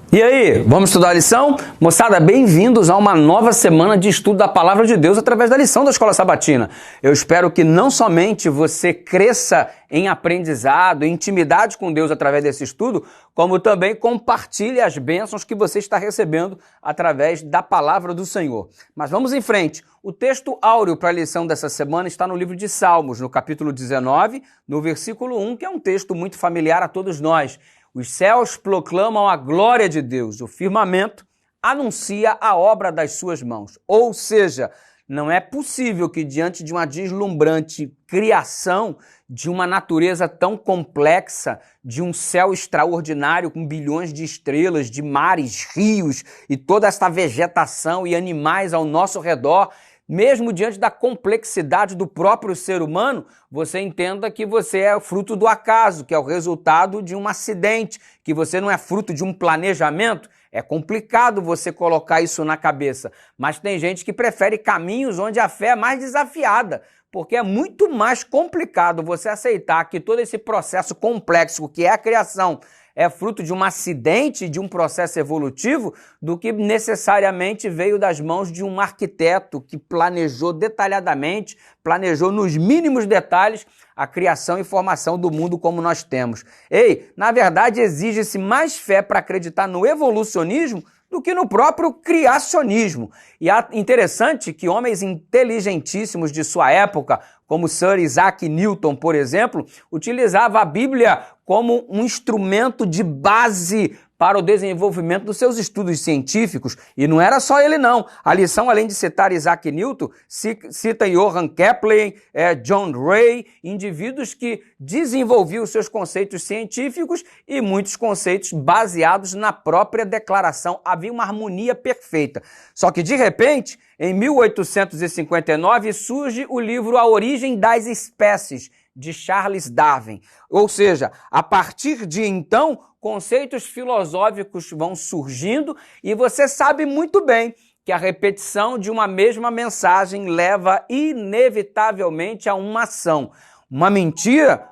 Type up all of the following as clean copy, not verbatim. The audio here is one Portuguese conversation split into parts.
E aí, vamos estudar a lição? Moçada, bem-vindos a uma nova semana de estudo da Palavra de Deus através da lição da Escola Sabatina. Eu espero que não somente você cresça em aprendizado, em intimidade com Deus através desse estudo, como também compartilhe as bênçãos que você está recebendo através da Palavra do Senhor. Mas vamos em frente. O texto áureo para a lição dessa semana está no livro de Salmos, no capítulo 19, no versículo 1, que é um texto muito familiar a todos nós. Os céus proclamam a glória de Deus, o firmamento anuncia a obra das suas mãos. Ou seja, não é possível que diante de uma deslumbrante criação, de uma natureza tão complexa, de um céu extraordinário com bilhões de estrelas, de mares, rios e toda esta vegetação e animais ao nosso redor, mesmo diante da complexidade do próprio ser humano, você entenda que você é fruto do acaso, que é o resultado de um acidente, que você não é fruto de um planejamento. É complicado você colocar isso na cabeça, mas tem gente que prefere caminhos onde a fé é mais desafiada, porque é muito mais complicado você aceitar que todo esse processo complexo que é a criação é fruto de um acidente, de um processo evolutivo, do que necessariamente veio das mãos de um arquiteto que planejou detalhadamente, planejou nos mínimos detalhes a criação e formação do mundo como nós temos. Ei, na verdade exige-se mais fé para acreditar no evolucionismo do que no próprio criacionismo. E é interessante que homens inteligentíssimos de sua época, como Sir Isaac Newton, por exemplo, utilizava a Bíblia como um instrumento de base para o desenvolvimento dos seus estudos científicos. E não era só ele, não. A lição, além de citar Isaac Newton, cita Johann Kepler, John Ray, indivíduos que desenvolviam seus conceitos científicos e muitos conceitos baseados na própria declaração. Havia uma harmonia perfeita. Só que, de repente, em 1859, surge o livro A Origem das Espécies, de Charles Darwin. Ou seja, a partir de então, conceitos filosóficos vão surgindo e você sabe muito bem que a repetição de uma mesma mensagem leva inevitavelmente a uma ação. Uma mentira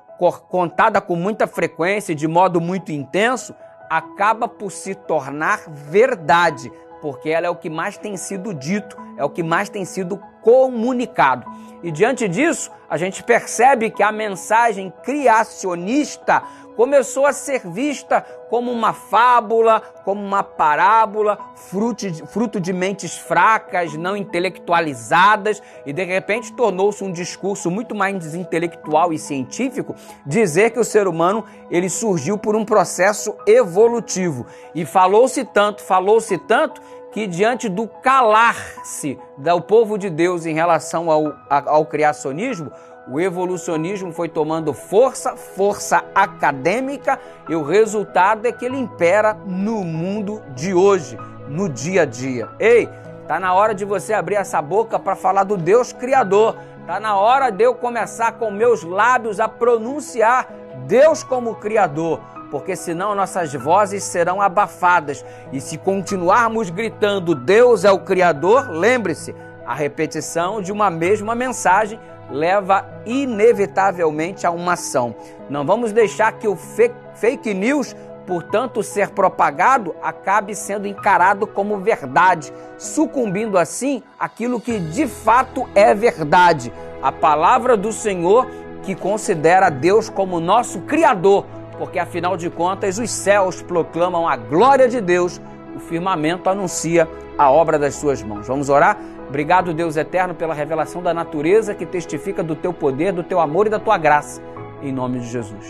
contada com muita frequência e de modo muito intenso acaba por se tornar verdade, porque ela é o que mais tem sido dito, é o que mais tem sido comunicado. E diante disso, a gente percebe que a mensagem criacionista começou a ser vista como uma fábula, como uma parábola, fruto de mentes fracas, não intelectualizadas, e de repente tornou-se um discurso muito mais intelectual e científico dizer que o ser humano ele surgiu por um processo evolutivo. E falou-se tanto, que diante do calar-se do povo de Deus em relação ao criacionismo, o evolucionismo foi tomando força acadêmica, e o resultado é que ele impera no mundo de hoje, no dia a dia. Ei, tá na hora de você abrir essa boca para falar do Deus Criador. Tá na hora de eu começar com meus lábios a pronunciar Deus como Criador, porque senão nossas vozes serão abafadas. E se continuarmos gritando Deus é o Criador, lembre-se, a repetição de uma mesma mensagem leva inevitavelmente a uma ação. Não vamos deixar que o fake news, portanto, ser propagado, acabe sendo encarado como verdade, sucumbindo assim aquilo que de fato é verdade. A palavra do Senhor, que considera Deus como nosso Criador, porque afinal de contas os céus proclamam a glória de Deus, o firmamento anuncia a obra das suas mãos. Vamos orar? Obrigado, Deus eterno, pela revelação da natureza que testifica do teu poder, do teu amor e da tua graça. Em nome de Jesus.